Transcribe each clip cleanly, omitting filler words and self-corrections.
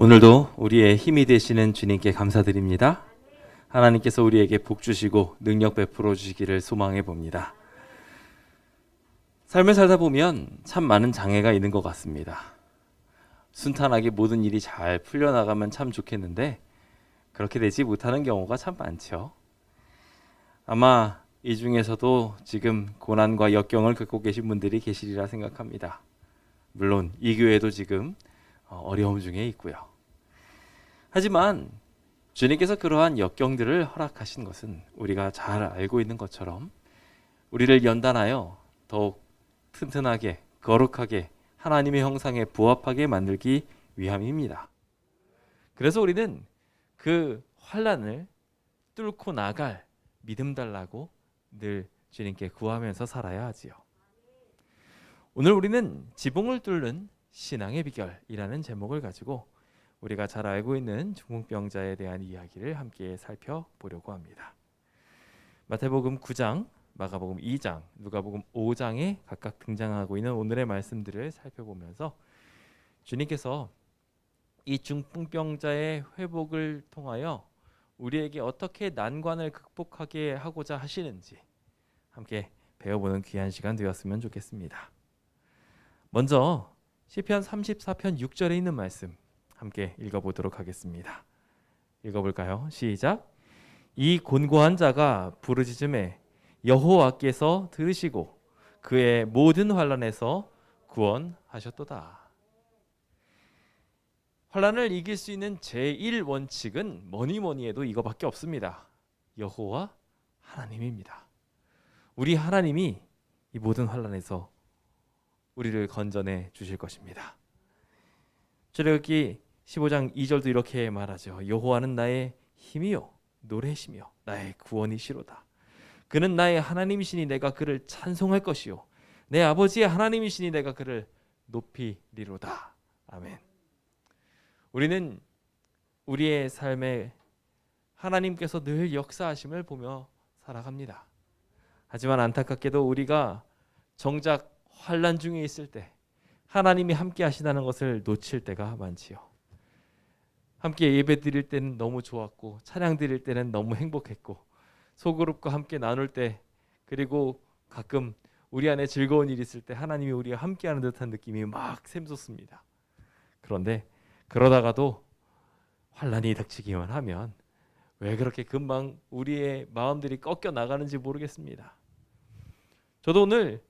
오늘도 우리의 힘이 되시는 주님께 감사드립니다. 하나님께서 우리에게 복 주시고 능력 베풀어 주시기를 소망해 봅니다. 삶을 살다 보면 참 많은 장애가 있는 것 같습니다. 순탄하게 모든 일이 잘 풀려나가면 참 좋겠는데 그렇게 되지 못하는 경우가 참 많죠. 아마 이 중에서도 지금 고난과 역경을 겪고 계신 분들이 계시리라 생각합니다. 물론 이 교회도 지금 어려움 중에 있고요. 하지만 주님께서 그러한 역경들을 허락하신 것은 우리가 잘 알고 있는 것처럼 우리를 연단하여 더욱 튼튼하게 거룩하게 하나님의 형상에 부합하게 만들기 위함입니다. 그래서 우리는 그 환난을 뚫고 나갈 믿음 달라고 늘 주님께 구하면서 살아야 하지요. 오늘 우리는 지붕을 뚫는 신앙의 비결이라는 제목을 가지고 우리가 잘 알고 있는 중풍병자에 대한 이야기를 함께 살펴보려고 합니다. 마태복음 9장, 마가복음 2장, 누가복음 5장에 각각 등장하고 있는 오늘의 말씀들을 살펴보면서 주님께서 이 중풍병자의 회복을 통하여 우리에게 어떻게 난관을 극복하게 하고자 하시는지 함께 배워보는 귀한 시간 되었으면 좋겠습니다. 먼저 시편 34편 6절에 있는 말씀 함께 읽어보도록 하겠습니다. 읽어볼까요? 시작. 이 곤고한 자가 부르짖음에 여호와께서 들으시고 그의 모든 환난에서 구원하셨도다. 환난을 이길 수 있는 제1원칙은 뭐니 해도 이거밖에 없습니다. 여호와 하나님입니다. 우리 하나님이 이 모든 환난에서 우리를 건져내 주실 것입니다. 출애굽기 15장 2절도 이렇게 말하죠. 여호와는 나의 힘이요 노래시며 나의 구원이시로다. 그는 나의 하나님이시니 내가 그를 찬송할 것이요 내 아버지의 하나님이시니 내가 그를 높이리로다. 아멘. 우리는 우리의 삶에 하나님께서 늘 역사하심을 보며 살아갑니다. 하지만 안타깝게도 우리가 정작 환난 중에 있을 때 하나님이 함께 하시다는 것을 놓칠 때가 많지요. 함께 예배 드릴 때는 너무 좋았고 찬양 드릴 때는 너무 행복했고 소그룹과 함께 나눌 때 그리고 가끔 우리 안에 즐거운 일이 있을 때 하나님이 우리와 함께하는 듯한 느낌이 막 샘솟습니다. 그런데 그러다가도 환난이 닥치기만 하면 왜 그렇게 금방 우리의 마음들이 꺾여 나가는지 모르겠습니다. 저도 오늘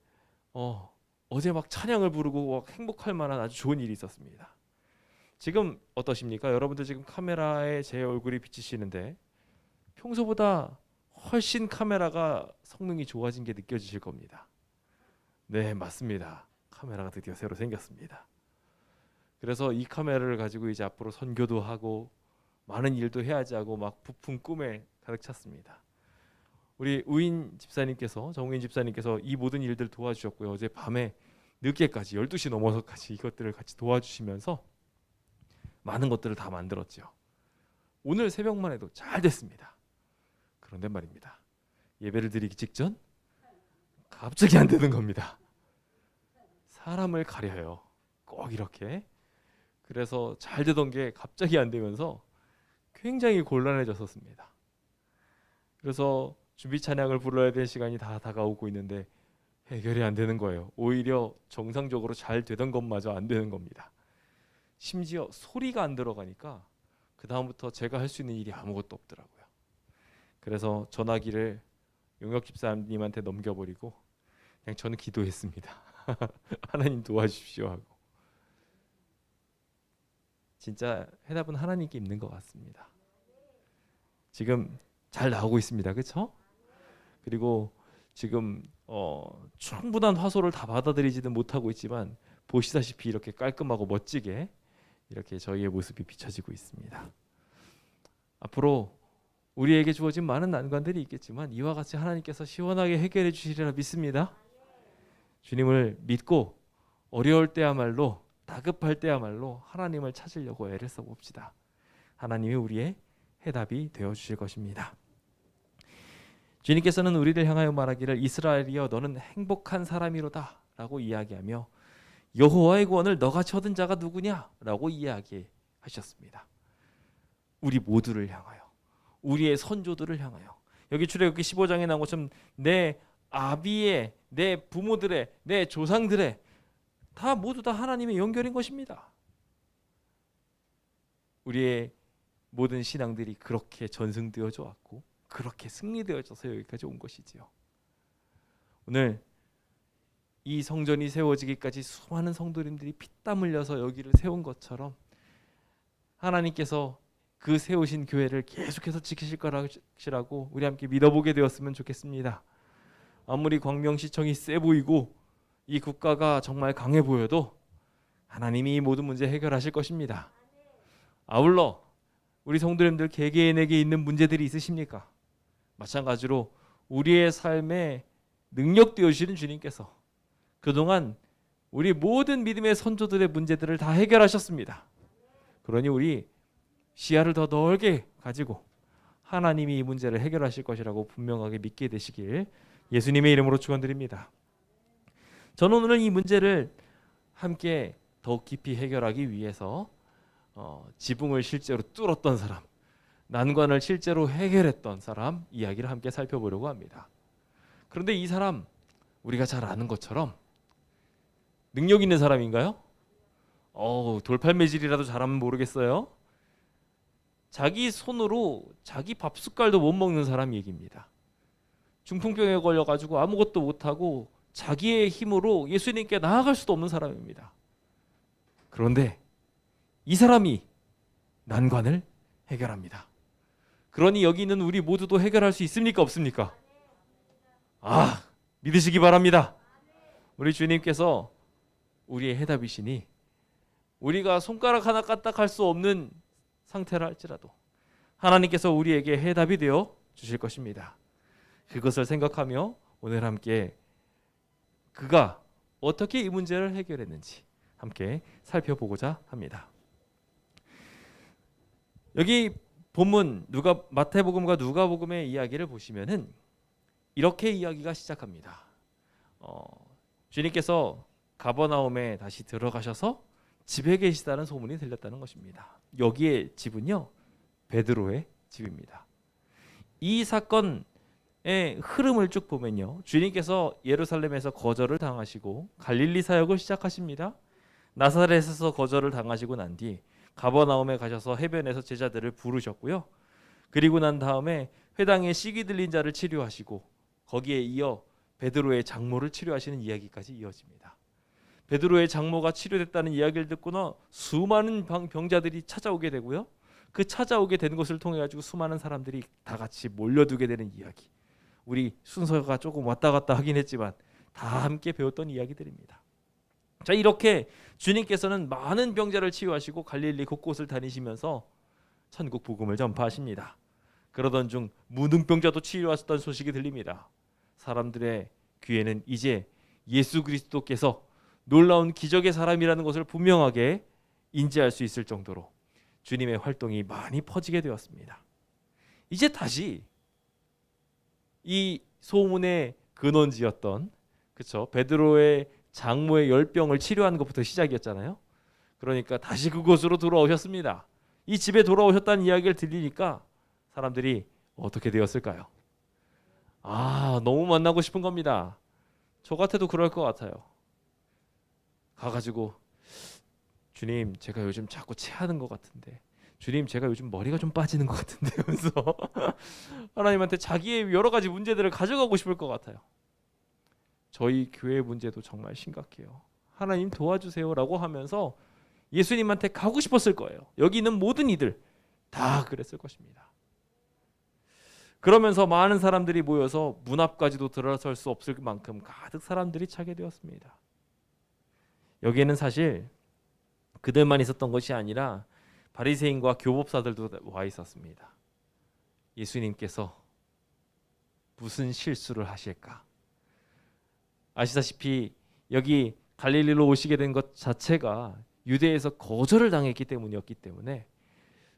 어제 막 찬양을 부르고 막 행복할 만한 아주 좋은 일이 있었습니다. 지금 어떠십니까? 여러분들 지금 카메라에 제 얼굴이 비치시는데 평소보다 훨씬 카메라가 성능이 좋아진 게 느껴지실 겁니다. 네, 맞습니다. 카메라가 드디어 새로 생겼습니다. 그래서 이 카메라를 가지고 이제 앞으로 선교도 하고 많은 일도 해야지 하고 막 부푼 꿈에 가득 찼습니다. 우리 정우인 집사님께서 이 모든 일들 도와주셨고요. 어제 밤에 늦게까지 12시 넘어서까지 이것들을 같이 도와주시면서 많은 것들을 다 만들었죠. 오늘 새벽만 해도 잘 됐습니다. 그런데 말입니다. 예배를 드리기 직전 갑자기 안 되는 겁니다. 사람을 가려요. 꼭 이렇게. 그래서 잘 되던 게 갑자기 안 되면서 굉장히 곤란해졌었습니다. 그래서 준비 찬양을 불러야 될 시간이 다 다가오고 있는데 해결이 안 되는 거예요. 오히려 정상적으로 잘 되던 것마저 안 되는 겁니다. 심지어 소리가 안 들어가니까 그 다음부터 제가 할 수 있는 일이 아무것도 없더라고요. 그래서 전화기를 용역 집사님한테 넘겨버리고 그냥 저는 기도했습니다. 하나님 도와주십시오 하고. 진짜 해답은 하나님께 있는 것 같습니다. 지금 잘 나오고 있습니다. 그렇죠? 그리고 지금 충분한 화소를 다 받아들이지는 못하고 있지만 보시다시피 이렇게 깔끔하고 멋지게 이렇게 저희의 모습이 비춰지고 있습니다. 앞으로 우리에게 주어진 많은 난관들이 있겠지만 이와 같이 하나님께서 시원하게 해결해 주시리라 믿습니다. 주님을 믿고 어려울 때야말로 다급할 때야말로 하나님을 찾으려고 애를 써봅시다. 하나님이 우리의 해답이 되어주실 것입니다. 주님께서는 우리를 향하여 말하기를 이스라엘이여 너는 행복한 사람이로다 라고 이야기하며 여호와의 구원을 너같이 얻은 자가 누구냐 라고 이야기하십니다. 하셨습니다. 우리 모두를 향하여, 우리의 선조들을 향하여. 여기 출애굽기 15장에 나온 것처럼 내 아비의, 내 부모들의, 내 조상들의 다 모두 다 하나님의 연결인 것입니다. 우리의 모든 신앙들이 그렇게 전승되어져 왔고 그렇게 승리되어져서 여기까지 온 것이지요. 오늘 이 성전이 세워지기까지 수많은 성도님들이 피땀 흘려서 여기를 세운 것처럼 하나님께서 그 세우신 교회를 계속해서 지키실 것이라고 우리 함께 믿어보게 되었으면 좋겠습니다. 아무리 광명시청이 세 보이고 이 국가가 정말 강해 보여도 하나님이 이 모든 문제 해결하실 것입니다. 아울러 우리 성도님들 개개인에게 있는 문제들이 있으십니까? 마찬가지로 우리의 삶에 능력되어 주시는 주님께서 그동안 우리 모든 믿음의 선조들의 문제들을 다 해결하셨습니다. 그러니 우리 시야를 더 넓게 가지고 하나님이 이 문제를 해결하실 것이라고 분명하게 믿게 되시길 예수님의 이름으로 축원드립니다. 저는 오늘 이 문제를 함께 더욱 깊이 해결하기 위해서 지붕을 실제로 뚫었던 사람, 난관을 실제로 해결했던 사람 이야기를 함께 살펴보려고 합니다. 그런데 이 사람 우리가 잘 아는 것처럼 능력 있는 사람인가요? 돌팔매질이라도 잘하면 모르겠어요. 자기 손으로 자기 밥 숟갈도 못 먹는 사람 얘기입니다. 중풍병에 걸려가지고 아무것도 못하고 자기의 힘으로 예수님께 나아갈 수도 없는 사람입니다. 그런데 이 사람이 난관을 해결합니다. 그러니 여기 있는 우리 모두도 해결할 수 있습니까? 없습니까? 믿으시기 바랍니다. 우리 주님께서 우리의 해답이시니 우리가 손가락 하나 까딱할 수 없는 상태라 할지라도 하나님께서 우리에게 해답이 되어 주실 것입니다. 그것을 생각하며 오늘 함께 그가 어떻게 이 문제를 해결했는지 함께 살펴보고자 합니다. 여기 본문 마태복음과 누가복음의 이야기를 보시면은 이렇게 이야기가 시작합니다. 주님께서 가버나움에 다시 들어가셔서 집에 계시다는 소문이 들렸다는 것입니다. 여기에 집은요 베드로의 집입니다. 이 사건의 흐름을 쭉 보면요, 주님께서 예루살렘에서 거절을 당하시고 갈릴리 사역을 시작하십니다. 나사렛에서 거절을 당하시고 난 뒤 가버나움에 가셔서 해변에서 제자들을 부르셨고요. 그리고 난 다음에 회당에 시기 들린 자를 치료하시고 거기에 이어 베드로의 장모를 치료하시는 이야기까지 이어집니다. 베드로의 장모가 치료됐다는 이야기를 듣고는 수많은 병자들이 찾아오게 되고요. 그 찾아오게 된 것을 통해 가지고 수많은 사람들이 다 같이 몰려두게 되는 이야기. 우리 순서가 조금 왔다 갔다 하긴 했지만 다 함께 배웠던 이야기들입니다. 자, 이렇게 주님께서는 많은 병자를 치유하시고 갈릴리 곳곳을 다니시면서 천국 복음을 전파하십니다. 그러던 중 무능병자도 치유하셨다는 소식이 들립니다. 사람들의 귀에는 이제 예수 그리스도께서 놀라운 기적의 사람이라는 것을 분명하게 인지할 수 있을 정도로 주님의 활동이 많이 퍼지게 되었습니다. 이제 다시 이 소문의 근원지였던 베드로의 장모의 열병을 치료하는 것부터 시작이었잖아요. 그러니까 다시 그곳으로 돌아오셨습니다. 이 집에 돌아오셨다는 이야기를 들리니까 사람들이 어떻게 되었을까요? 너무 만나고 싶은 겁니다. 저 같아도 그럴 것 같아요. 가가지고 주님 제가 요즘 자꾸 체하는 것 같은데, 주님 제가 요즘 머리가 좀 빠지는 것 같은데 하면서 하나님한테 자기의 여러 가지 문제들을 가져가고 싶을 것 같아요. 저희 교회 문제도 정말 심각해요. 하나님 도와주세요 라고 하면서 예수님한테 가고 싶었을 거예요. 여기 있는 모든 이들 다 그랬을 것입니다. 그러면서 많은 사람들이 모여서 문 앞까지도 들어설 수 없을 만큼 가득 사람들이 차게 되었습니다. 여기에는 사실 그들만 있었던 것이 아니라 바리새인과 교법사들도 와 있었습니다. 예수님께서 무슨 실수를 하실까? 아시다시피 여기 갈릴리로 오시게 된 것 자체가 유대에서 거절을 당했기 때문이었기 때문에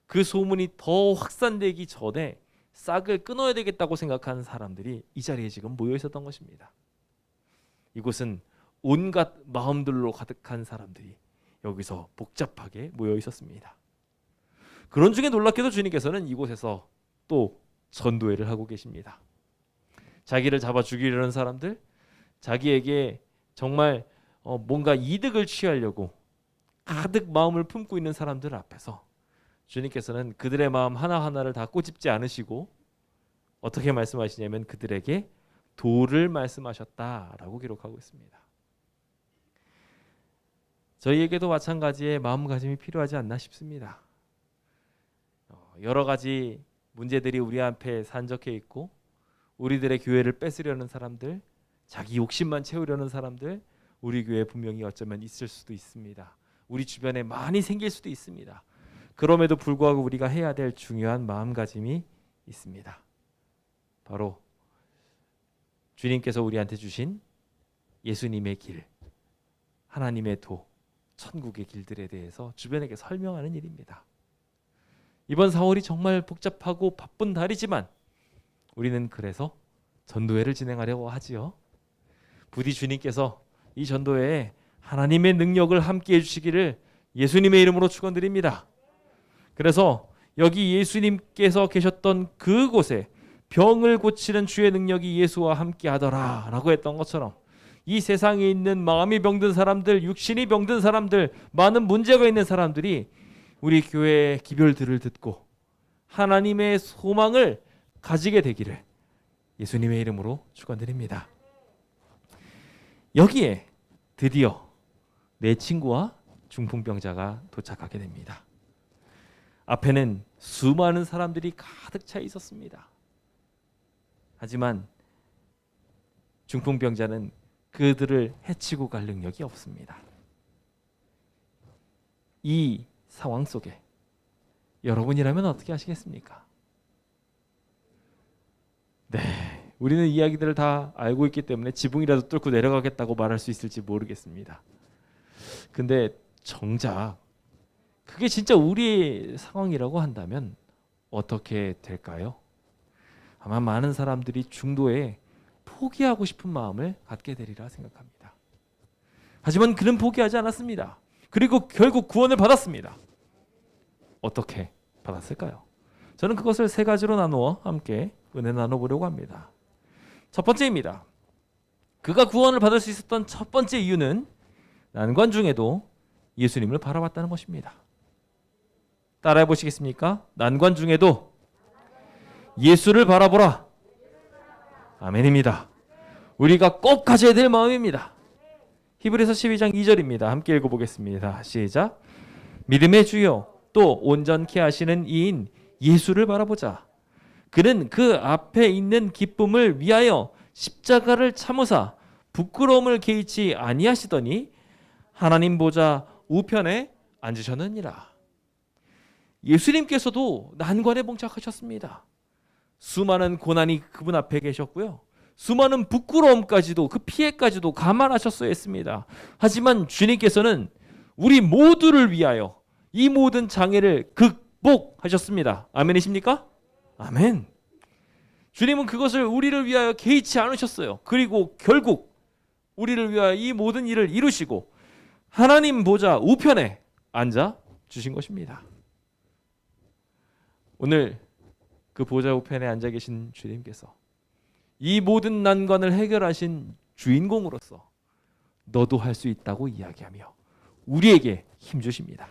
그 소문이 더 확산되기 전에 싹을 끊어야 되겠다고 생각하는 사람들이 이 자리에 지금 모여 있었던 것입니다. 이곳은 온갖 마음들로 가득한 사람들이 여기서 복잡하게 모여 있었습니다. 그런 중에 놀랍게도 주님께서는 이곳에서 또 전도회를 하고 계십니다. 자기를 잡아 죽이려는 사람들, 자기에게 정말 뭔가 이득을 취하려고 가득 마음을 품고 있는 사람들 앞에서 주님께서는 그들의 마음 하나하나를 다 꼬집지 않으시고 어떻게 말씀하시냐면 그들에게 도를 말씀하셨다라고 기록하고 있습니다. 저희에게도 마찬가지의 마음가짐이 필요하지 않나 싶습니다. 여러 가지 문제들이 우리 앞에 산적해 있고 우리들의 교회를 뺏으려는 사람들, 자기 욕심만 채우려는 사람들, 우리 교회에 분명히 어쩌면 있을 수도 있습니다. 우리 주변에 많이 생길 수도 있습니다. 그럼에도 불구하고 우리가 해야 될 중요한 마음가짐이 있습니다. 바로 주님께서 우리한테 주신 예수님의 길, 하나님의 도, 천국의 길들에 대해서 주변에게 설명하는 일입니다. 이번 4월이 정말 복잡하고 바쁜 달이지만 우리는 그래서 전도회를 진행하려고 하지요. 부디 주님께서 이 전도회에 하나님의 능력을 함께 해주시기를 예수님의 이름으로 축원드립니다. 그래서 여기 예수님께서 계셨던 그곳에 병을 고치는 주의 능력이 예수와 함께 하더라 라고 했던 것처럼 이 세상에 있는 마음이 병든 사람들, 육신이 병든 사람들, 많은 문제가 있는 사람들이 우리 교회의 기별들을 듣고 하나님의 소망을 가지게 되기를 예수님의 이름으로 축원드립니다. 여기에 드디어 내 친구와 중풍병자가 도착하게 됩니다. 앞에는 수많은 사람들이 가득 차 있었습니다. 하지만 중풍병자는 그들을 해치고 갈 능력이 없습니다. 이 상황 속에 여러분이라면 어떻게 하시겠습니까? 네, 우리는 이야기들을 다 알고 있기 때문에 지붕이라도 뚫고 내려가겠다고 말할 수 있을지 모르겠습니다. 근데 정작 그게 진짜 우리의 상황이라고 한다면 어떻게 될까요? 아마 많은 사람들이 중도에 포기하고 싶은 마음을 갖게 되리라 생각합니다. 하지만 그는 포기하지 않았습니다. 그리고 결국 구원을 받았습니다. 어떻게 받았을까요? 저는 그것을 세 가지로 나누어 함께 은혜 나눠보려고 합니다. 첫 번째입니다. 그가 구원을 받을 수 있었던 첫 번째 이유는 난관 중에도 예수님을 바라봤다는 것입니다. 따라해 보시겠습니까? 난관 중에도 예수를 바라보라. 아멘입니다. 우리가 꼭 가져야 될 마음입니다. 히브리서 12장 2절입니다. 함께 읽어보겠습니다. 시작. 믿음의 주요 또 온전케 하시는 이인 예수를 바라보자. 그는 그 앞에 있는 기쁨을 위하여 십자가를 참으사 부끄러움을 개의치 아니하시더니 하나님 보좌 우편에 앉으셨느니라. 예수님께서도 난관에 봉착하셨습니다. 수많은 고난이 그분 앞에 계셨고요. 수많은 부끄러움까지도 그 피해까지도 감안하셨어야 했습니다. 하지만 주님께서는 우리 모두를 위하여 이 모든 장애를 극복하셨습니다. 아멘이십니까? 아멘. 주님은 그것을 우리를 위하여 개의치 않으셨어요. 그리고 결국 우리를 위하여 이 모든 일을 이루시고 하나님 보좌 우편에 앉아 주신 것입니다. 오늘 그 보좌 우편에 앉아 계신 주님께서 이 모든 난관을 해결하신 주인공으로서 너도 할 수 있다고 이야기하며 우리에게 힘 주십니다.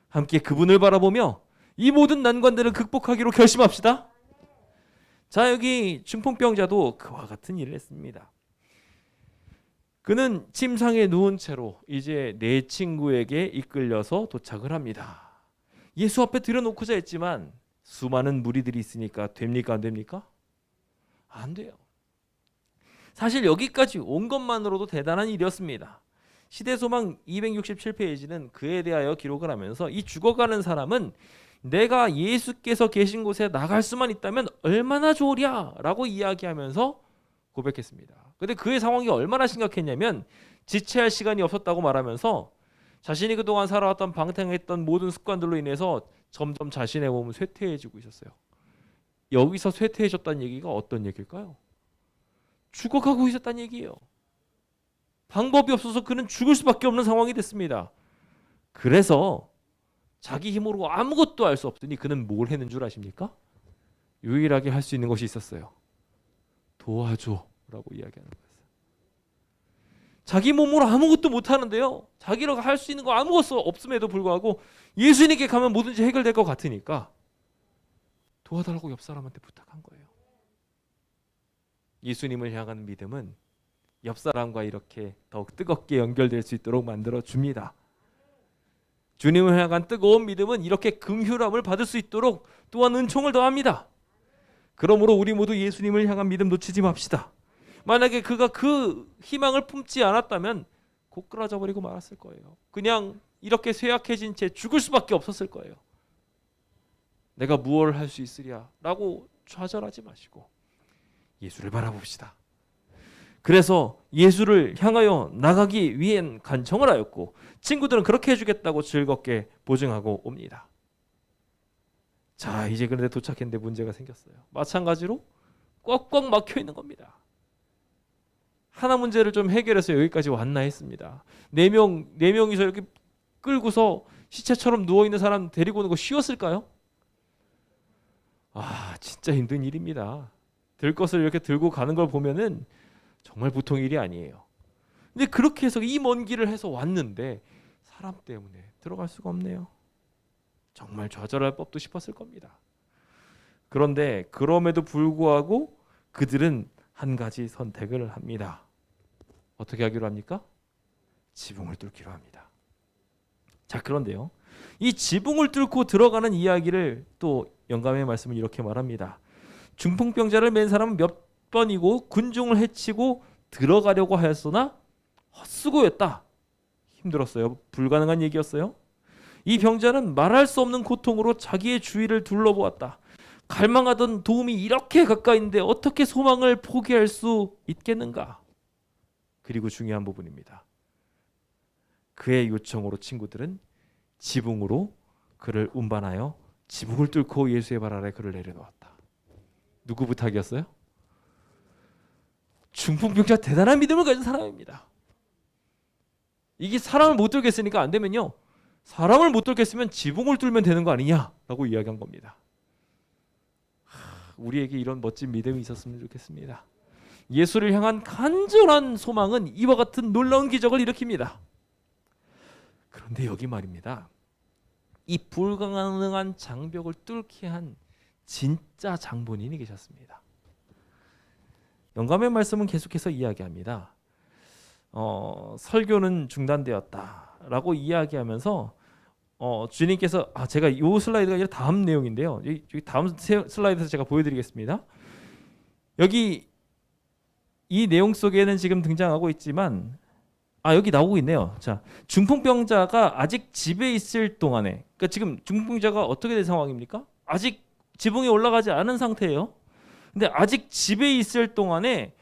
함께 그분을 바라보며 이 모든 난관들을 극복하기로 결심합시다. 자, 여기 중풍병자도 그와 같은 일을 했습니다. 그는 침상에 누운 채로 이제 내 친구에게 이끌려서 도착을 합니다. 예수 앞에 들여놓고자 했지만 수많은 무리들이 있으니까 됩니까? 안 됩니까? 안 돼요. 사실 여기까지 온 것만으로도 대단한 일이었습니다. 시대소망 267페이지는 그에 대하여 기록을 하면서 이 죽어가는 사람은 내가 예수께서 계신 곳에 나갈 수만 있다면 얼마나 좋으랴 라고 이야기하면서 고백했습니다. 근데 그의 상황이 얼마나 심각했냐면 지체할 시간이 없었다고 말하면서 자신이 그동안 살아왔던 방탕했던 모든 습관들로 인해서 점점 자신의 몸은 쇠퇴해지고 있었어요. 여기서 쇠퇴해졌다는 얘기가 어떤 얘기일까요? 죽어가고 있었다는 얘기예요. 방법이 없어서 그는 죽을 수밖에 없는 상황이 됐습니다. 그래서 자기 힘으로 아무것도 할 수 없으니 그는 뭘 했는 줄 아십니까? 유일하게 할 수 있는 것이 있었어요. 도와줘라고 이야기하는 거예요. 자기 몸으로 아무것도 못 하는데요. 자기가 할 수 있는 거 아무것도 없음에도 불구하고 예수님께 가면 뭐든지 해결될 것 같으니까 도와달라고 옆 사람한테 부탁한 거예요. 예수님을 향한 믿음은 옆 사람과 이렇게 더욱 뜨겁게 연결될 수 있도록 만들어 줍니다. 주님을 향한 뜨거운 믿음은 이렇게 긍휼함을 받을 수 있도록 또한 은총을 더합니다. 그러므로 우리 모두 예수님을 향한 믿음 놓치지 맙시다. 만약에 그가 그 희망을 품지 않았다면 곧 끊어져 버리고 말았을 거예요. 그냥 이렇게 쇠약해진 채 죽을 수밖에 없었을 거예요. 내가 무엇을 할 수 있으랴 라고 좌절하지 마시고 예수를 바라봅시다. 그래서 예수를 향하여 나가기 위한 간청을 하였고 친구들은 그렇게 해주겠다고 즐겁게 보증하고 옵니다. 자, 이제 그런데 도착했는데 문제가 생겼어요. 마찬가지로 꽉꽉 막혀 있는 겁니다. 하나 문제를 좀 해결해서 여기까지 왔나 했습니다. 네 명이서 이렇게 끌고서 시체처럼 누워있는 사람 데리고 오는 거 쉬웠을까요? 진짜 힘든 일입니다. 들 것을 이렇게 들고 가는 걸 보면은 정말 보통 일이 아니에요. 근데 그렇게 해서 이 먼 길을 해서 왔는데 사람 때문에 들어갈 수가 없네요. 정말 좌절할 법도 싶었을 겁니다. 그런데 그럼에도 불구하고 그들은 한 가지 선택을 합니다. 어떻게 하기로 합니까? 지붕을 뚫기로 합니다. 자, 그런데요. 이 지붕을 뚫고 들어가는 이야기를 또 영감의 말씀을 이렇게 말합니다. 중풍병자를 맨 사람은 몇 번이고 군중을 해치고 들어가려고 하였으나 헛수고였다. 힘들었어요. 불가능한 얘기였어요. 이 병자는 말할 수 없는 고통으로 자기의 주위를 둘러보았다. 갈망하던 도움이 이렇게 가까이인데 어떻게 소망을 포기할 수 있겠는가? 그리고 중요한 부분입니다. 그의 요청으로 친구들은 지붕으로 그를 운반하여 지붕을 뚫고 예수의 발 아래 그를 내려놓았다. 누구 부탁이었어요? 중풍병자 대단한 믿음을 가진 사람입니다. 이게 사람을 못 뚫겠으니까 안 되면요. 사람을 못 뚫겠으면 지붕을 뚫면 되는 거 아니냐라고 이야기한 겁니다. 우리에게 이런 멋진 믿음이 있었으면 좋겠습니다. 예수를 향한 간절한 소망은 이와 같은 놀라운 기적을 일으킵니다. 그런데 여기 말입니다. 이 불가능한 장벽을 뚫게 한 진짜 장본인이 계셨습니다. 영감의 말씀은 계속해서 이야기합니다. 설교는 중단되었다라고 이야기하면서 주님께서 제가 이 슬라이드가 아니라 다음 내용인데요. 여기 다음 슬라이드에서 제가 보여드리겠습니다. 여기 이 내용 속에는 지금 등장하고 있지만 여기 나오고 있네요. 자, 중풍병자가 아직 집에 있을 동안에, 그러니까 지금 중풍병자가 어떻게 된 상황입니까? 아직 지붕에 올라가지 않은 상태예요. 근데 아직 집에 있을 동안에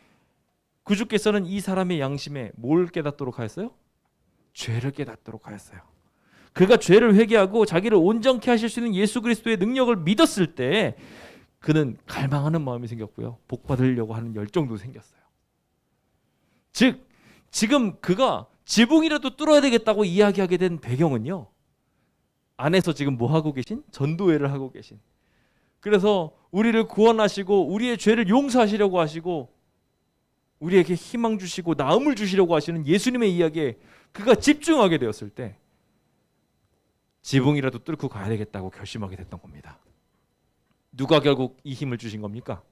구주께서는 이 사람의 양심에 뭘 깨닫도록 하였어요? 죄를 깨닫도록 하였어요. 그가 죄를 회개하고 자기를 온전케 하실 수 있는 예수 그리스도의 능력을 믿었을 때 그는 갈망하는 마음이 생겼고요. 복 받으려고 하는 열정도 생겼어요. 즉 지금 그가 지붕이라도 뚫어야 되겠다고 이야기하게 된 배경은요. 안에서 지금 뭐 하고 계신? 전도회를 하고 계신. 그래서 우리를 구원하시고 우리의 죄를 용서하시려고 하시고 우리에게 희망 주시고 나음을 주시려고 하시는 예수님의 이야기에 그가 집중하게 되었을 때 지붕이라도 뚫고 가야 되겠다고 결심하게 됐던 겁니다. 누가 결국 이 힘을 주신 겁니까?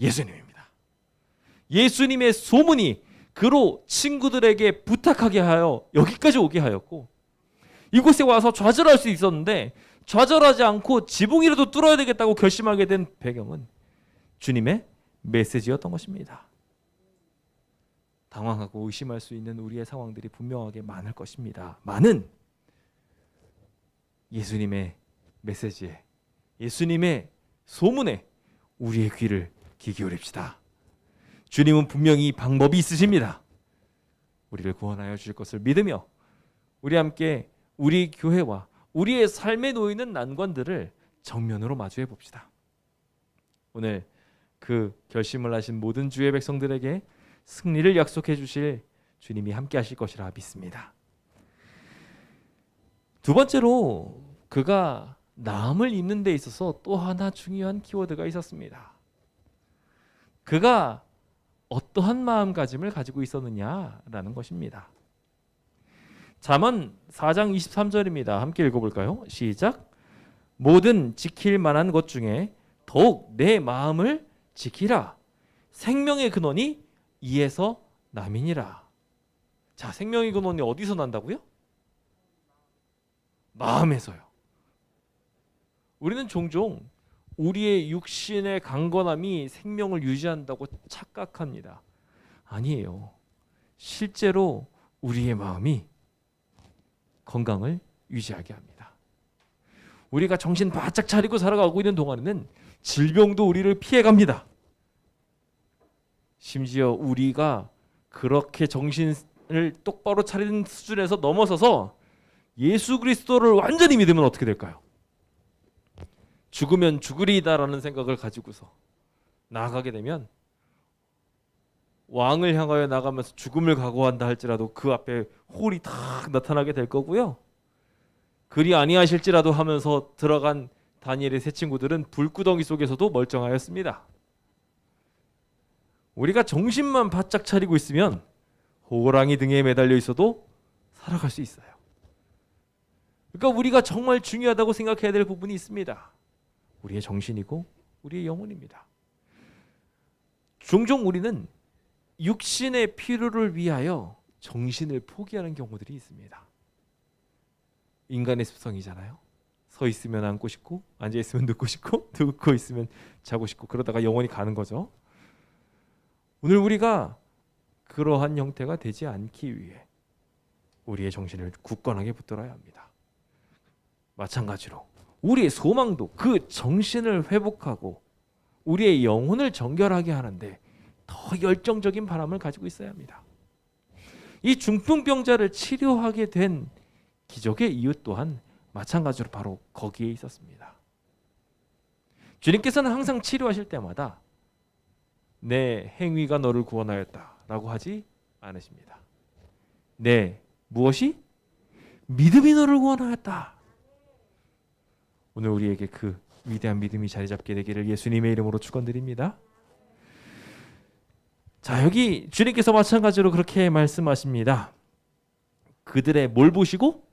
예수님입니다. 예수님의 소문이 그로 친구들에게 부탁하게 하여 여기까지 오게 하였고 이곳에 와서 좌절할 수 있었는데 좌절하지 않고 지붕이라도 뚫어야 되겠다고 결심하게 된 배경은 주님의 메시지였던 것입니다. 당황하고 의심할 수 있는 우리의 상황들이 분명하게 많을 것입니다. 많은 예수님의 메시지에, 예수님의 소문에 우리의 귀를 귀 기울입시다. 주님은 분명히 방법이 있으십니다. 우리를 구원하여 주실 것을 믿으며 우리 함께 우리 교회와 우리의 삶에 놓이는 난관들을 정면으로 마주해 봅시다. 오늘 그 결심을 하신 모든 주의 백성들에게 승리를 약속해 주실 주님이 함께 하실 것이라 믿습니다. 두 번째로 그가 나음을 입는 데 있어서 또 하나 중요한 키워드가 있었습니다. 그가 어떠한 마음가짐을 가지고 있었느냐라는 것입니다. 잠언 4장 23절입니다. 함께 읽어볼까요? 시작. 모든 지킬 만한 것 중에 더욱 내 마음을 지키라. 생명의 근원이 이에서 남이니라. 자, 생명의 근원이 어디서 난다고요? 마음에서요. 우리는 종종 우리의 육신의 강건함이 생명을 유지한다고 착각합니다. 아니에요. 실제로 우리의 마음이 건강을 유지하게 합니다. 우리가 정신 바짝 차리고 살아가고 있는 동안에는 질병도 우리를 피해갑니다. 심지어 우리가 그렇게 정신을 똑바로 차리는 수준에서 넘어서서 예수 그리스도를 완전히 믿으면 어떻게 될까요? 죽으면 죽으리이다라는 생각을 가지고서 나아가게 되면 왕을 향하여 나가면서 죽음을 각오한다 할지라도 그 앞에 홀이 탁 나타나게 될 거고요. 그리 아니하실지라도 하면서 들어간 다니엘의 세 친구들은 불구덩이 속에서도 멀쩡하였습니다. 우리가 정신만 바짝 차리고 있으면 호랑이 등에 매달려 있어도 살아갈 수 있어요. 그러니까 우리가 정말 중요하다고 생각해야 될 부분이 있습니다. 우리의 정신이고 우리의 영혼입니다. 종종 우리는 육신의 필요를 위하여 정신을 포기하는 경우들이 있습니다. 인간의 습성이잖아요. 서 있으면 앉고 싶고 앉아 있으면 눕고 싶고 눕고 있으면 자고 싶고 그러다가 영원히 가는 거죠. 오늘 우리가 그러한 형태가 되지 않기 위해 우리의 정신을 굳건하게 붙들어야 합니다. 마찬가지로 우리의 소망도 그 정신을 회복하고 우리의 영혼을 정결하게 하는데 더 열정적인 바람을 가지고 있어야 합니다. 이 중풍병자를 치료하게 된 기적의 이유 또한 마찬가지로 바로 거기에 있었습니다. 주님께서는 항상 치료하실 때마다 내 행위가 너를 구원하였다라고 하지 않으십니다. 내 무엇이? 믿음이 너를 구원하였다. 오늘 우리에게 그 위대한 믿음이 자리 잡게 되기를 예수님의 이름으로 축원드립니다. 자, 여기 주님께서 마찬가지로 그렇게 말씀하십니다. 그들의 뭘 보시고?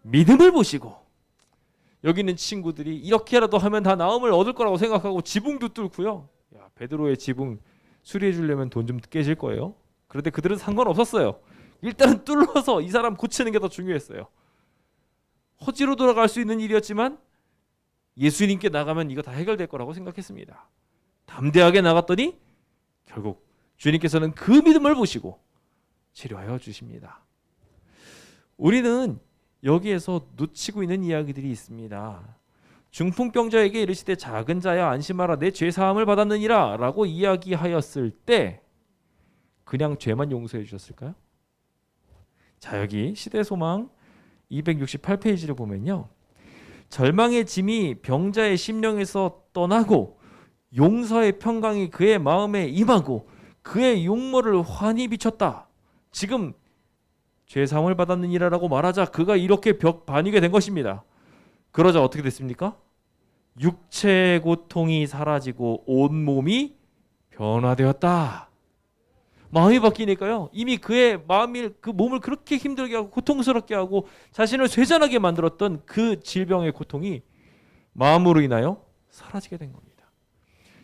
믿음을 보시고. 여기 있는 친구들이 이렇게라도 하면 다 나음을 얻을 거라고 생각하고 지붕도 뚫고요. 야, 베드로의 지붕 수리해 주려면 돈 좀 깨질 거예요. 그런데 그들은 상관없었어요. 일단은 뚫어서 이 사람 고치는 게 더 중요했어요. 허지로 돌아갈 수 있는 일이었지만 예수님께 나가면 이거 다 해결될 거라고 생각했습니다. 담대하게 나갔더니 결국 주님께서는 그 믿음을 보시고 치료하여 주십니다. 우리는 여기에서 놓치고 있는 이야기들이 있습니다. 중풍병자에게 이르시되 작은 자야 안심하라 내 죄 사함을 받았느니라 라고 이야기하였을 때 그냥 죄만 용서해 주셨을까요? 자, 여기 시대소망 268페이지를 보면요, 절망의 짐이 병자의 심령에서 떠나고 용서의 평강이 그의 마음에 임하고 그의 용모를 환히 비췄다. 지금 죄사함을 받았느니라라고 말하자 그가 이렇게 반이게 된 것입니다. 그러자 어떻게 됐습니까? 육체의 고통이 사라지고 온 몸이 변화되었다. 마음이 바뀌니까요, 이미 그의 마음이 그 몸을 그렇게 힘들게 하고 고통스럽게 하고 자신을 쇠잔하게 만들었던 그 질병의 고통이 마음으로 인하여 사라지게 된 겁니다.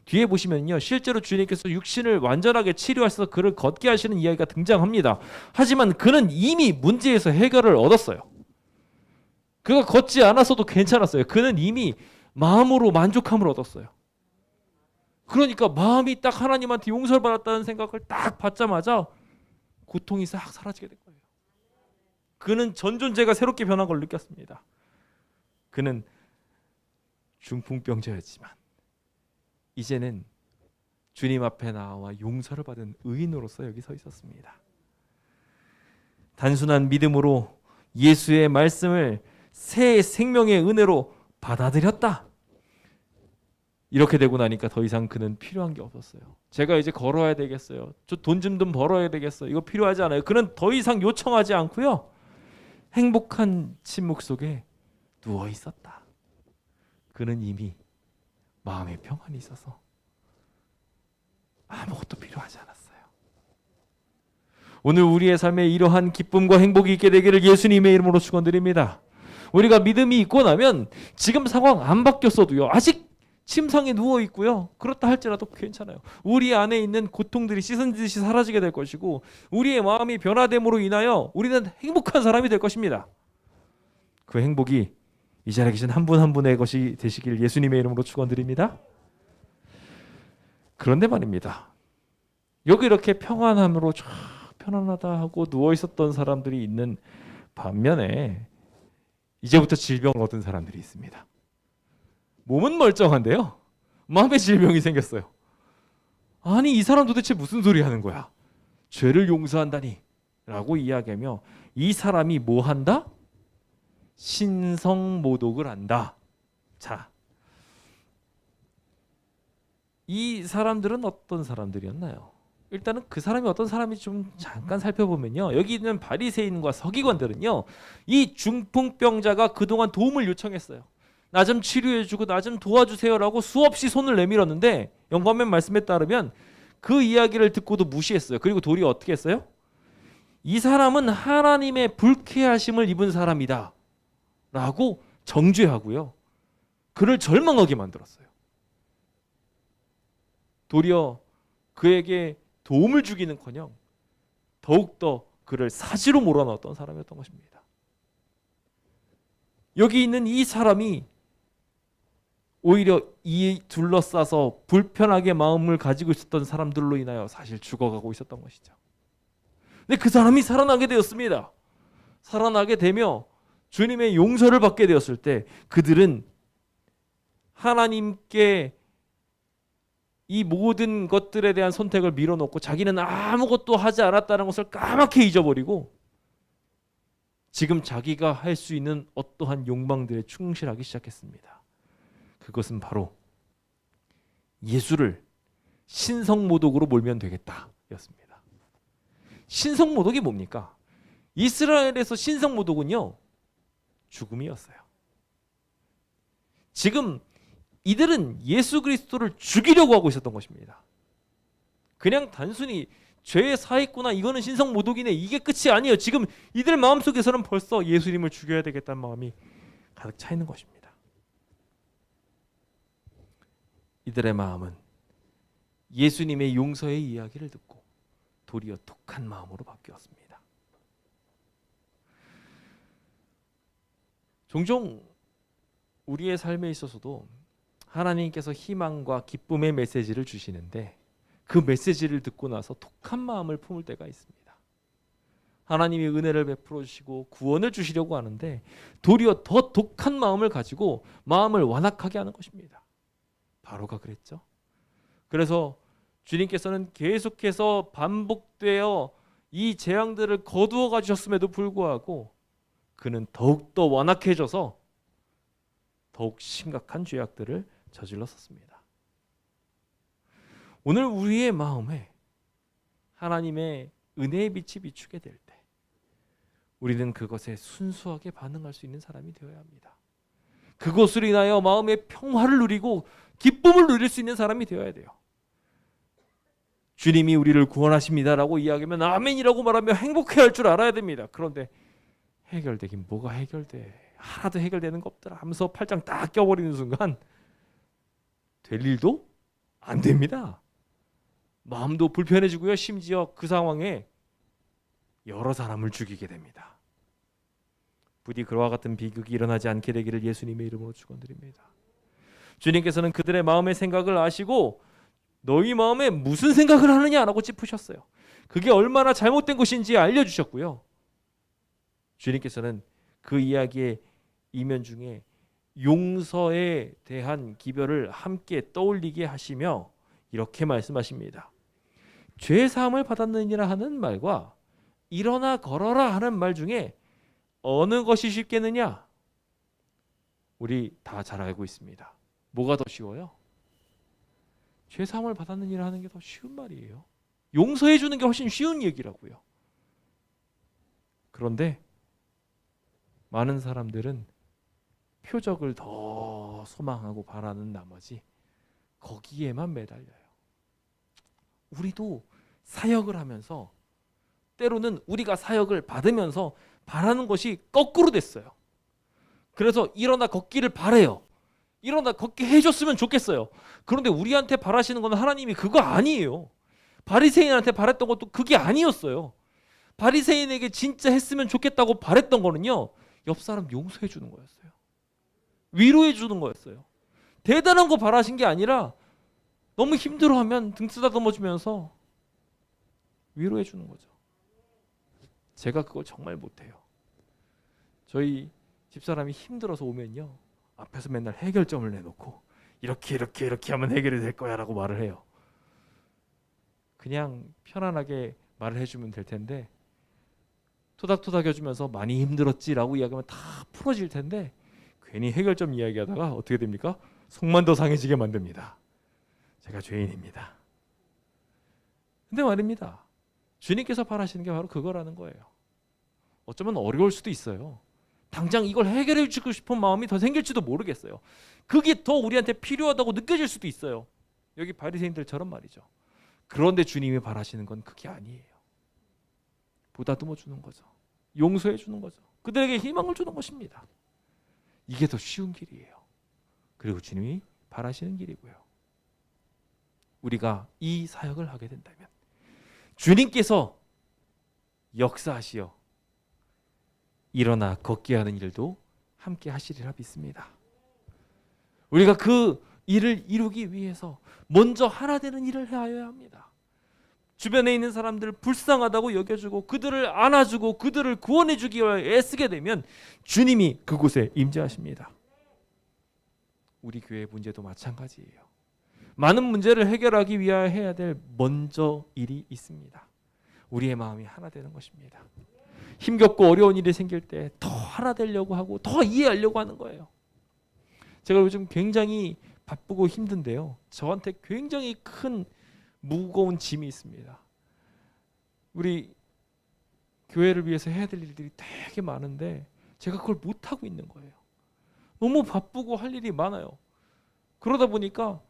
뒤에 보시면요, 실제로 주님께서 육신을 완전하게 치료하셔서 그를 걷게 하시는 이야기가 등장합니다. 하지만 그는 이미 문제에서 해결을 얻었어요. 그가 걷지 않았어도 괜찮았어요. 그는 이미 마음으로 만족함을 얻었어요. 그러니까 마음이 딱 하나님한테 용서를 받았다는 생각을 딱 받자마자 고통이 싹 사라지게 된 거예요. 그는 전 존재가 새롭게 변한 걸 느꼈습니다. 그는 중풍병자였지만 이제는 주님 앞에 나와 용서를 받은 의인으로서 여기 서 있었습니다. 단순한 믿음으로 예수의 말씀을 새 생명의 은혜로 받아들였다. 이렇게 되고 나니까 더 이상 그는 필요한 게 없었어요. 제가 이제 걸어야 되겠어요. 저 돈 좀 벌어야 되겠어요. 이거 필요하지 않아요. 그는 더 이상 요청하지 않고요, 행복한 침묵 속에 누워 있었다. 그는 이미 마음의 평안이 있어서 아무것도 필요하지 않았어요. 오늘 우리의 삶에 이러한 기쁨과 행복이 있게 되기를 예수님의 이름으로 축원드립니다. 우리가 믿음이 있고 나면 지금 상황 안 바뀌었어도요, 아직 침상에 누워 있고요, 그렇다 할지라도 괜찮아요. 우리 안에 있는 고통들이 씻은 듯이 사라지게 될 것이고, 우리의 마음이 변화됨으로 인하여 우리는 행복한 사람이 될 것입니다. 그 행복이 이 자리에 계신 한 분 한 분의 것이 되시길 예수님의 이름으로 축원드립니다. 그런데 말입니다, 여기 이렇게 평안함으로 쫙 편안하다 하고 누워 있었던 사람들이 있는 반면에 이제부터 질병을 얻은 사람들이 있습니다. 몸은 멀쩡한데요, 마음의 질병이 생겼어요. 아니, 이 사람 도대체 무슨 소리 하는 거야? 죄를 용서한다니 라고 이야기하며 이 사람이 뭐 한다? 신성모독을 한다. 자, 이 사람들은 어떤 사람들이었나요? 일단은 그 사람이 어떤 사람인지 좀 잠깐 살펴보면요, 여기 있는 바리새인과 서기관들은요, 이 중풍병자가 그동안 도움을 요청했어요. 나 좀 치료해주고 나 좀 도와주세요라고 수없이 손을 내밀었는데 영감의 말씀에 따르면 그 이야기를 듣고도 무시했어요. 그리고 도리어 어떻게 했어요? 이 사람은 하나님의 불쾌하심을 입은 사람이다 라고 정죄하고요, 그를 절망하게 만들었어요. 도리어 그에게 도움을 주기는커녕 더욱더 그를 사지로 몰아넣었던 사람이었던 것입니다. 여기 있는 이 사람이 오히려 이 둘러싸서 불편하게 마음을 가지고 있었던 사람들로 인하여 사실 죽어가고 있었던 것이죠. 근데 그 사람이 살아나게 되었습니다. 살아나게 되며 주님의 용서를 받게 되었을 때 그들은 하나님께 이 모든 것들에 대한 선택을 밀어놓고 자기는 아무것도 하지 않았다는 것을 까맣게 잊어버리고 지금 자기가 할 수 있는 어떠한 욕망들에 충실하기 시작했습니다. 그것은 바로 예수를 신성모독으로 몰면 되겠다 였습니다. 신성모독이 뭡니까? 이스라엘에서 신성모독은요, 죽음이었어요. 지금 이들은 예수 그리스도를 죽이려고 하고 있었던 것입니다. 그냥 단순히 죄에 사했구나, 이거는 신성모독이네, 이게 끝이 아니에요. 지금 이들 마음속에서는 벌써 예수님을 죽여야 되겠다는 마음이 가득 차 있는 것입니다. 이들의 마음은 예수님의 용서의 이야기를 듣고 도리어 독한 마음으로 바뀌었습니다. 종종 우리의 삶에 있어서도 하나님께서 희망과 기쁨의 메시지를 주시는데 그 메시지를 듣고 나서 독한 마음을 품을 때가 있습니다. 하나님이 은혜를 베풀어 주시고 구원을 주시려고 하는데 도리어 더 독한 마음을 가지고 마음을 완악하게 하는 것입니다. 바로가 그랬죠. 그래서 주님께서는 계속해서 반복되어 이 재앙들을 거두어 가주셨음에도 불구하고 그는 더욱더 완악해져서 더욱 심각한 죄악들을 저질렀었습니다. 오늘 우리의 마음에 하나님의 은혜의 빛이 비추게 될 때 우리는 그것에 순수하게 반응할 수 있는 사람이 되어야 합니다. 그것으로 인하여 마음의 평화를 누리고 기쁨을 누릴 수 있는 사람이 되어야 돼요. 주님이 우리를 구원하십니다라고 이야기하면 아멘이라고 말하며 행복해할 줄 알아야 됩니다. 그런데 해결되긴 뭐가 해결돼? 하나도 해결되는 거 없더라 하면서 팔짱 딱 껴버리는 순간 될 일도 안 됩니다. 마음도 불편해지고요, 심지어 그 상황에 여러 사람을 죽이게 됩니다. 부디 그와 같은 비극이 일어나지 않게 되기를 예수님의 이름으로 축원드립니다. 주님께서는 그들의 마음의 생각을 아시고 너희 마음에 무슨 생각을 하느냐라고 짚으셨어요. 그게 얼마나 잘못된 것인지 알려주셨고요. 주님께서는 그 이야기의 이면 중에 용서에 대한 기별을 함께 떠올리게 하시며 이렇게 말씀하십니다. 죄 사함을 받았느니라 하는 말과 일어나 걸어라 하는 말 중에 어느 것이 쉽겠느냐? 우리 다 잘 알고 있습니다. 뭐가 더 쉬워요? 죄 사함을 받았느니라 하는 게 더 쉬운 말이에요. 용서해 주는 게 훨씬 쉬운 얘기라고요. 그런데 많은 사람들은 표적을 더 소망하고 바라는 나머지 거기에만 매달려요. 우리도 사역을 하면서 때로는 우리가 사역을 받으면서 바라는 것이 거꾸로 됐어요. 그래서 일어나 걷기를 바래요. 일어나 걷게 해줬으면 좋겠어요. 그런데 우리한테 바라시는 건 하나님이 그거 아니에요. 바리새인한테 바랬던 것도 그게 아니었어요. 바리새인에게 진짜 했으면 좋겠다고 바랬던 거는요, 옆 사람 용서해 주는 거였어요. 위로해 주는 거였어요. 대단한 거 바라신 게 아니라 너무 힘들어하면 등 쓰다듬어 주면서 위로해 주는 거죠. 제가 그걸 정말 못해요. 저희 집사람이 힘들어서 오면요, 앞에서 맨날 해결점을 내놓고 이렇게 하면 해결이 될 거야 라고 말을 해요. 그냥 편안하게 말을 해주면 될 텐데 토닥토닥 해주면서 많이 힘들었지라고 이야기하면 다 풀어질 텐데 괜히 해결점 이야기하다가 어떻게 됩니까? 속만 더 상해지게 만듭니다. 제가 죄인입니다. 근데 말입니다, 주님께서 바라시는 게 바로 그거라는 거예요. 어쩌면 어려울 수도 있어요. 당장 이걸 해결해 주고 싶은 마음이 더 생길지도 모르겠어요. 그게 더 우리한테 필요하다고 느껴질 수도 있어요. 여기 바리새인들처럼 말이죠. 그런데 주님이 바라시는 건 그게 아니에요. 보다듬어 주는 거죠. 용서해 주는 거죠. 그들에게 희망을 주는 것입니다. 이게 더 쉬운 길이에요. 그리고 주님이 바라시는 길이고요. 우리가 이 사역을 하게 된다면 주님께서 역사하시어 일어나 걷게 하는 일도 함께 하시리라 믿습니다. 우리가 그 일을 이루기 위해서 먼저 하나 되는 일을 해야 합니다. 주변에 있는 사람들을 불쌍하다고 여겨주고 그들을 안아주고 그들을 구원해주기 위해 애쓰게 되면 주님이 그곳에 임재하십니다. 우리 교회 문제도 마찬가지예요. 많은 문제를 해결하기 위하여 해야 될 먼저 일이 있습니다. 우리의 마음이 하나 되는 것입니다. 힘겹고 어려운 일이 생길 때 더 하나 되려고 하고 더 이해하려고 하는 거예요. 제가 요즘 굉장히 바쁘고 힘든데요, 저한테 굉장히 큰 무거운 짐이 있습니다. 우리 교회를 위해서 해야 될 일들이 되게 많은데 제가 그걸 못하고 있는 거예요. 너무 바쁘고 할 일이 많아요. 그러다 보니까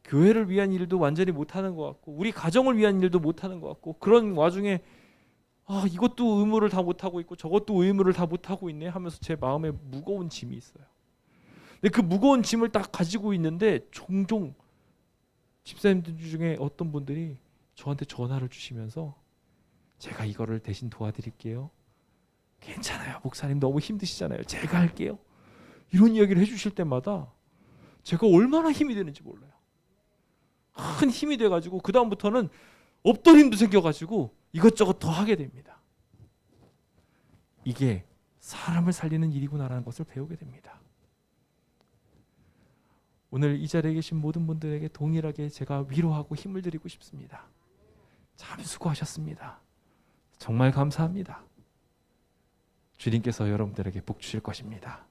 교회를 위한 일도 완전히 못하는 것 같고 우리 가정을 위한 일도 못하는 것 같고 그런 와중에 이것도 의무를 다 못하고 있고 저것도 의무를 다 못하고 있네 하면서 제 마음에 무거운 짐이 있어요. 근데 그 무거운 짐을 딱 가지고 있는데 종종 집사님들 중에 어떤 분들이 저한테 전화를 주시면서 제가 이거를 대신 도와드릴게요. 괜찮아요. 목사님 너무 힘드시잖아요. 제가 할게요. 이런 이야기를 해주실 때마다 제가 얼마나 힘이 되는지 몰라요. 큰 힘이 돼가지고 그 다음부터는 없던 힘도 생겨가지고 이것저것 더 하게 됩니다. 이게 사람을 살리는 일이구나라는 것을 배우게 됩니다. 오늘 이 자리에 계신 모든 분들에게 동일하게 제가 위로하고 힘을 드리고 싶습니다. 참 수고하셨습니다. 정말 감사합니다. 주님께서 여러분들에게 복 주실 것입니다.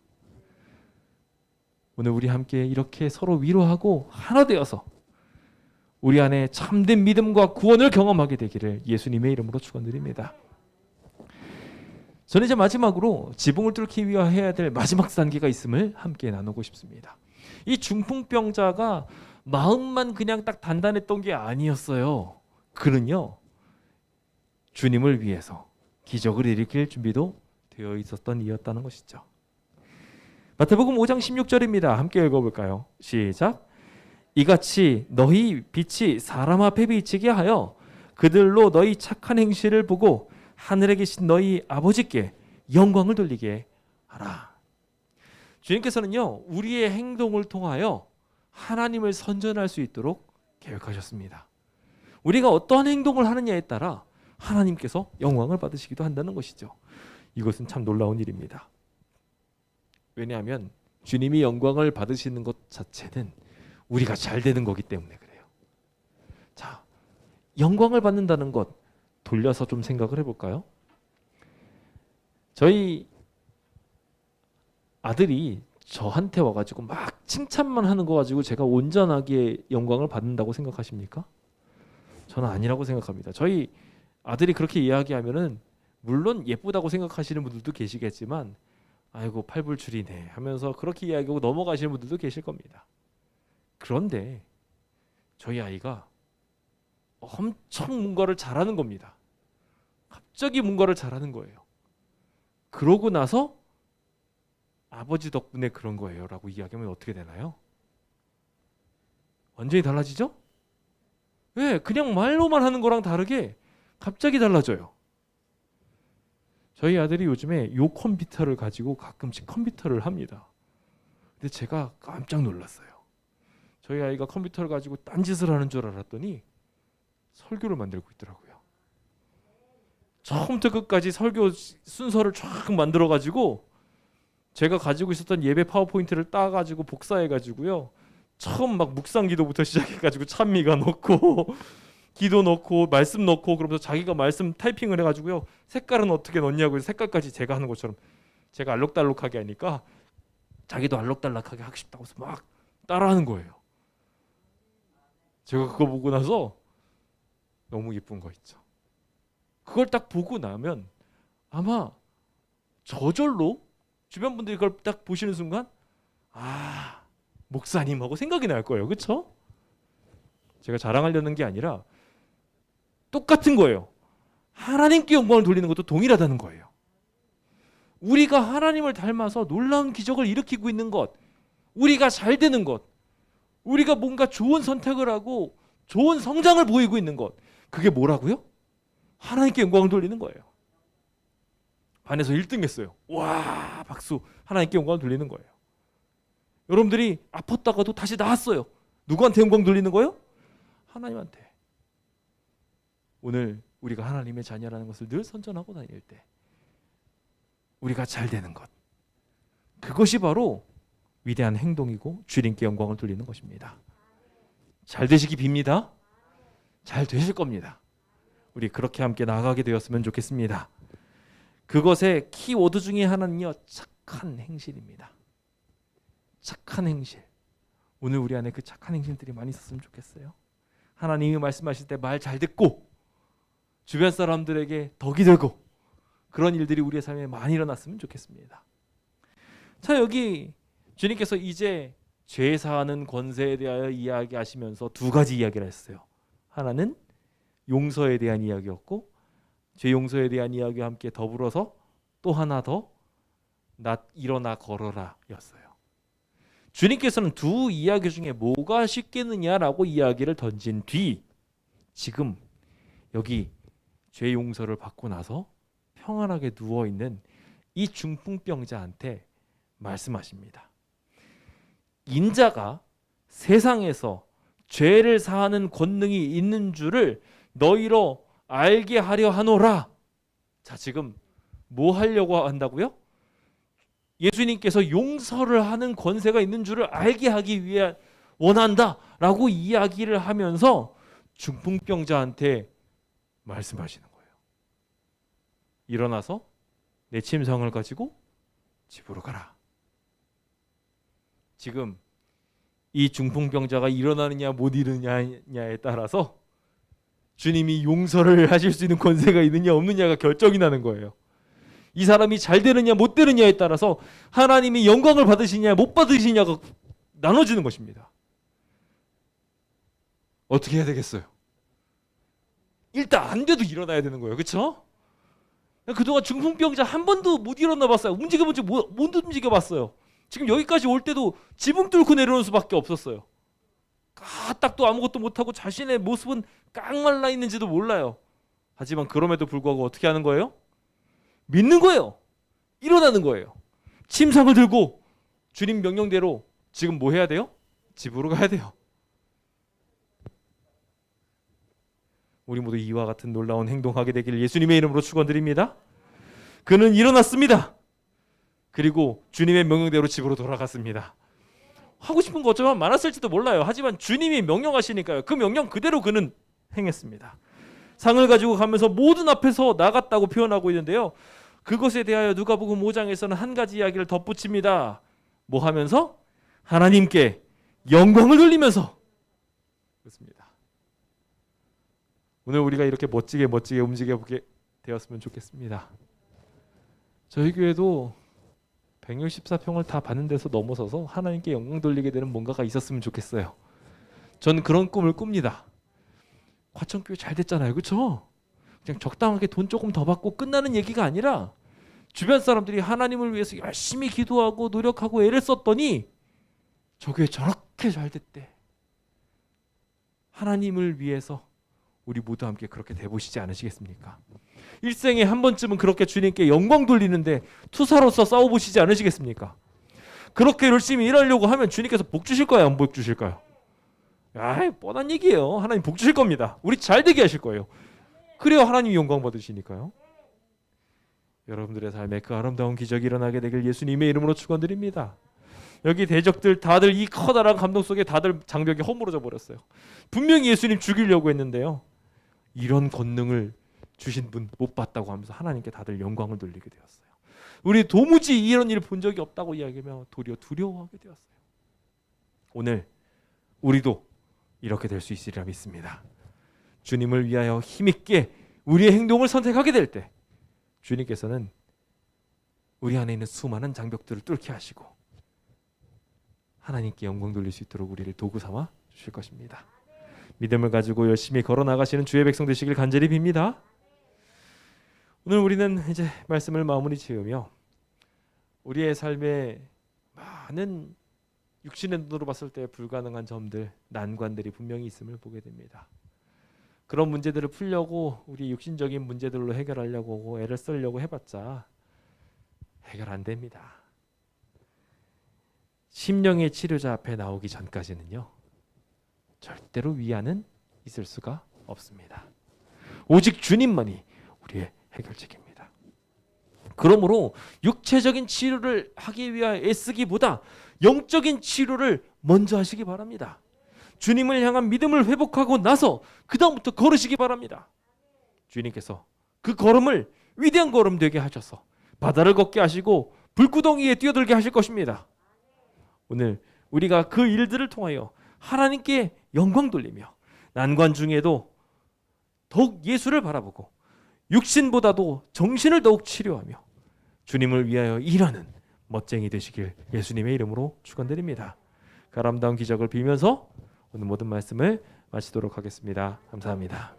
오늘 우리 함께 이렇게 서로 위로하고 하나 되어서 우리 안에 참된 믿음과 구원을 경험하게 되기를 예수님의 이름으로 축원드립니다. 저는 이제 마지막으로 지붕을 뚫기 위하여 해야 될 마지막 단계가 있음을 함께 나누고 싶습니다. 이 중풍병자가 마음만 그냥 딱 단단했던 게 아니었어요. 그는요, 주님을 위해서 기적을 일으킬 준비도 되어 있었던 이였다는 것이죠. 마태복음 5장 16절입니다. 함께 읽어볼까요? 시작. 이같이 너희 빛이 사람 앞에 비치게 하여 그들로 너희 착한 행실을 보고 하늘에 계신 너희 아버지께 영광을 돌리게 하라. 주님께서는요, 우리의 행동을 통하여 하나님을 선전할 수 있도록 계획하셨습니다. 우리가 어떠한 행동을 하느냐에 따라 하나님께서 영광을 받으시기도 한다는 것이죠. 이것은 참 놀라운 일입니다. 왜냐하면 주님이 영광을 받으시는 것 자체는 우리가 잘 되는 거기 때문에 그래요. 자, 영광을 받는다는 것 돌려서 좀 생각을 해볼까요? 저희 아들이 저한테 와가지고 막 칭찬만 하는 거 가지고 제가 온전하게 영광을 받는다고 생각하십니까? 저는 아니라고 생각합니다. 저희 아들이 그렇게 이야기하면은 물론 예쁘다고 생각하시는 분들도 계시겠지만 아이고 팔불출이네 하면서 그렇게 이야기하고 넘어가시는 분들도 계실 겁니다. 그런데 저희 아이가 엄청 뭔가를 잘하는 겁니다. 갑자기 뭔가를 잘하는 거예요. 그러고 나서 아버지 덕분에 그런 거예요 라고 이야기하면 어떻게 되나요? 완전히 달라지죠? 왜? 그냥 말로만 하는 거랑 다르게 갑자기 달라져요. 저희 아들이 요즘에 요 컴퓨터를 가지고 가끔씩 컴퓨터를 합니다. 근데 제가 깜짝 놀랐어요. 저희 아이가 컴퓨터를 가지고 딴짓을 하는 줄 알았더니 설교를 만들고 있더라고요. 처음부터 끝까지 설교 순서를 쫙 만들어 가지고 제가 가지고 있었던 예배 파워포인트를 따 가지고 복사해 가지고요. 처음 막 묵상 기도부터 시작해 가지고 찬미가 넣고 기도 넣고 말씀 넣고 그러면서 자기가 말씀 타이핑을 해 가지고요. 색깔은 어떻게 넣냐고 색깔까지 제가 하는 것처럼 제가 알록달록하게 하니까 자기도 알록달록하게 하고 싶다고 해서 막 따라하는 거예요. 제가 그거 보고 나서 너무 예쁜 거 있죠. 그걸 딱 보고 나면 아마 저절로 주변 분들이 그걸 딱 보시는 순간 아 목사님하고 생각이 날 거예요. 그렇죠? 제가 자랑하려는 게 아니라 똑같은 거예요. 하나님께 영광을 돌리는 것도 동일하다는 거예요. 우리가 하나님을 닮아서 놀라운 기적을 일으키고 있는 것, 우리가 잘 되는 것, 우리가 뭔가 좋은 선택을 하고 좋은 성장을 보이고 있는 것, 그게 뭐라고요? 하나님께 영광을 돌리는 거예요. 반에서 1등 했어요. 와 박수. 하나님께 영광을 돌리는 거예요. 여러분들이 아팠다가도 다시 나았어요. 누구한테 영광 돌리는 거예요? 하나님한테. 오늘 우리가 하나님의 자녀라는 것을 늘 선전하고 다닐 때 우리가 잘 되는 것, 그것이 바로 위대한 행동이고 주님께 영광을 돌리는 것입니다. 잘 되시기 빕니다. 잘 되실 겁니다. 우리 그렇게 함께 나아가게 되었으면 좋겠습니다. 그것의 키워드 중에 하나는요, 착한 행실입니다. 착한 행실. 오늘 우리 안에 그 착한 행실들이 많이 있었으면 좋겠어요. 하나님이 말씀하실 때 말 잘 듣고 주변 사람들에게 덕이 되고 그런 일들이 우리의 삶에 많이 일어났으면 좋겠습니다. 자, 여기 주님께서 이제 죄 사하는 권세에 대하여 이야기하시면서 두 가지 이야기를 했어요. 하나는 용서에 대한 이야기였고 죄 용서에 대한 이야기와 함께 더불어서 또 하나 더 일어나 걸어라 였어요. 주님께서는 두 이야기 중에 뭐가 쉽겠느냐라고 이야기를 던진 뒤 지금 여기 죄 용서를 받고 나서 평안하게 누워있는 이 중풍병자한테 말씀하십니다. 인자가 세상에서 죄를 사하는 권능이 있는 줄을 너희로 알게 하려 하노라. 자, 지금 뭐 하려고 한다고요? 예수님께서 용서를 하는 권세가 있는 줄을 알게 하기 위해 원한다라고 이야기를 하면서 중풍병자한테 말씀하시는 거예요. 일어나서 내 침상을 가지고 집으로 가라. 지금 이 중풍병자가 일어나느냐 못 일어나느냐에 따라서 주님이 용서를 하실 수 있는 권세가 있느냐 없느냐가 결정이 나는 거예요. 이 사람이 잘 되느냐 못 되느냐에 따라서 하나님이 영광을 받으시냐 못 받으시냐가 나눠지는 것입니다. 어떻게 해야 되겠어요? 일단 안 돼도 일어나야 되는 거예요. 그렇죠? 그동안 중풍병자 한 번도 못 일어나 봤어요. 움직여본지 못 움직여봤어요. 지금 여기까지 올 때도 지붕 뚫고 내려오는 수밖에 없었어요. 까딱도 아무것도 못하고 자신의 모습은 깡말라 있는지도 몰라요. 하지만 그럼에도 불구하고 어떻게 하는 거예요? 믿는 거예요. 일어나는 거예요. 침상을 들고 주님 명령대로 지금 뭐 해야 돼요? 집으로 가야 돼요. 우리 모두 이와 같은 놀라운 행동하게 되기를 예수님의 이름으로 축원드립니다. 그는 일어났습니다. 그리고 주님의 명령대로 집으로 돌아갔습니다. 하고 싶은 거 어쩌면 많았을지도 몰라요. 하지만 주님이 명령하시니까요. 그 명령 그대로 그는 행했습니다. 상을 가지고 가면서 모든 앞에서 나갔다고 표현하고 있는데요. 그것에 대하여 누가복음 5장에서는 한 가지 이야기를 덧붙입니다. 뭐 하면서? 하나님께 영광을 돌리면서. 그렇습니다. 오늘 우리가 이렇게 멋지게 움직여보게 되었으면 좋겠습니다. 저희 교회도 164평을 다 받는 데서 넘어서서 하나님께 영광 돌리게 되는 뭔가가 있었으면 좋겠어요. 저는 그런 꿈을 꿉니다. 과천교회 잘 됐잖아요, 그렇죠? 그냥 적당하게 돈 조금 더 받고 끝나는 얘기가 아니라 주변 사람들이 하나님을 위해서 열심히 기도하고 노력하고 애를 썼더니 저 교회 저렇게 잘 됐대. 하나님을 위해서 우리 모두 함께 그렇게 돼보시지 않으시겠습니까? 일생에 한 번쯤은 그렇게 주님께 영광 돌리는데 투사로서 싸워보시지 않으시겠습니까? 그렇게 열심히 일하려고 하면 주님께서 복 주실 거예요, 안 복 주실까요? 아, 뻔한 얘기예요. 하나님 복 주실 겁니다. 우리 잘 되게 하실 거예요. 그래야 하나님이 영광 받으시니까요. 여러분들의 삶에 그 아름다운 기적이 일어나게 되길 예수님의 이름으로 축원드립니다. 여기 대적들 다들 이 커다란 감동 속에 다들 장벽이 허물어져 버렸어요. 분명히 예수님 죽이려고 했는데요. 이런 권능을 주신 분 못 봤다고 하면서 하나님께 다들 영광을 돌리게 되었어요. 우리 도무지 이런 일 본 적이 없다고 이야기하며 도리어 두려워하게 되었어요. 오늘 우리도 이렇게 될 수 있으리라 믿습니다. 주님을 위하여 힘있게 우리의 행동을 선택하게 될 때 주님께서는 우리 안에 있는 수많은 장벽들을 뚫게 하시고 하나님께 영광 돌릴 수 있도록 우리를 도구 삼아 주실 것입니다. 믿음을 가지고 열심히 걸어 나가시는 주의 백성 되시길 간절히 빕니다. 오늘 우리는 이제 말씀을 마무리 지으며 우리의 삶에 많은 육신의 눈으로 봤을 때 불가능한 점들, 난관들이 분명히 있음을 보게 됩니다. 그런 문제들을 풀려고 우리 육신적인 문제들로 해결하려고 애를 쓰려고 해봤자 해결 안 됩니다. 심령의 치료자 앞에 나오기 전까지는요, 절대로 위안은 있을 수가 없습니다. 오직 주님만이 우리의 해결책입니다. 그러므로 육체적인 치료를 하기 위하여 애쓰기보다 영적인 치료를 먼저 하시기 바랍니다. 주님을 향한 믿음을 회복하고 나서 그 다음부터 걸으시기 바랍니다. 주님께서 그 걸음을 위대한 걸음 되게 하셔서 바다를 걷게 하시고 불구덩이에 뛰어들게 하실 것입니다. 오늘 우리가 그 일들을 통하여 하나님께 영광 돌리며 난관 중에도 더욱 예수를 바라보고 육신보다도 정신을 더욱 치료하며 주님을 위하여 일하는 멋쟁이 되시길 예수님의 이름으로 축원드립니다. 그 아름다운 기적을 빌면서 오늘 모든 말씀을 마치도록 하겠습니다. 감사합니다.